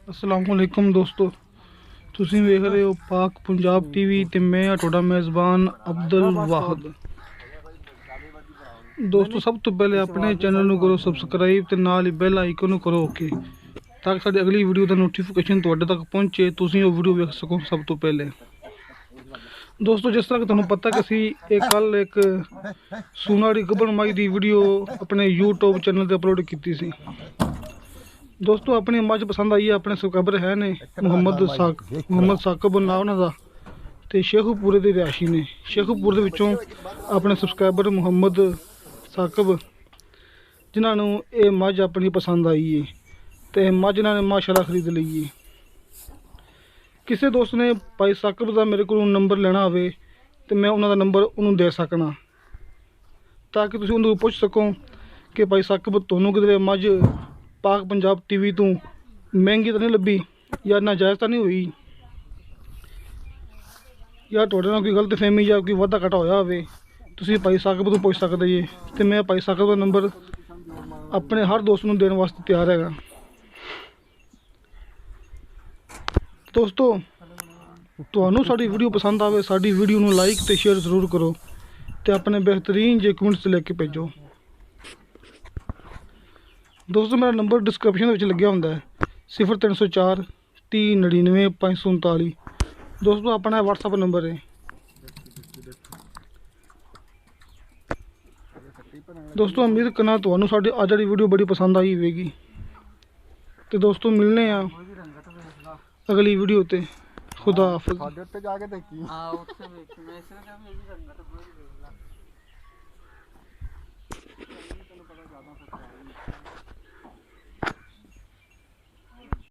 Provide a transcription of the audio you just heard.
अस्सलाम वालेकुम दोस्तों, तुसीं वेख रहे हो पाक पंजाब टीवी ते मैं तुहाडा मेज़बान अब्दुल वाहद। दोस्तों, सब तो पहले अपने चैनल नूं करो सबसक्राइब ते नाल ही बैल आइकन नूं करो ओके, ताकि साडी अगली वीडियो दा नोटिफिकेशन तुहाडे तक पहुंचे, तुसीं वो वीडियो वेख सको सब तो पहले। दोस्तों, जिस तरह कि तुहानूं पता कि असीं कल एक सुनाड़ी गब्बन माई दी वीडियो अपने यूट्यूब चैनल ते अपलोड कीती सी। दोस्तों, अपनी मझ पसंद आई है। अपने सबसक्राइबर है ने मोहम्मद साकिब नाम उन्हां दा ते शेखुपुर दे रिहायशी ने। शेखुपुर दे विचों अपने सबसक्राइबर मोहम्मद साकिब जिन्हां नूं ये मझ अपनी पसंद आई है ते मझ इन्हां ने माशाअल्लाह खरीद लई है। किसी दोस्त ने भाई साकिब दा मेरे को नंबर लेना होवे ते मैं उन्हां दा नंबर उन्होंने दे सकना, ताकि तुसीं उन्हां तों पुछ सको कि भाई साकिब तुहानूं किधरे मझ पाक पंजाब टीवी तो महंगी तो नहीं लभी या नाजायज़ तो नहीं हुई, या तुहाडे नाल कोई गलत फहमी या कोई वाधा घाटा होया होवे, तुसीं भाई साकिब तो पुछ सकदे जे। ते मैं भाई साकिब का नंबर अपने हर दोस्त नूं देण वास्ते तैयार हैगा। दोस्तों, तुहानूं साडी वीडियो पसंद आवे, साडी वीडियो नूं लाइक ते शेयर जरूर करो ते अपने बेहतरीन जे कमेंट्स लेके भेजो। दोस्तों, मेरा नंबर डिस्क्रिप्शन में लग्या होंदा है 0304 30 99 539। दोस्तों, अपना व्हाट्सअप नंबर है। दोस्तों, उम्मीद करना तुहानूं साडी अज वाली वीडियो बड़ी पसंद आई होगी। तो दोस्तों, मिलने आ अगली वीडियो ते। खुदा हाफिज़।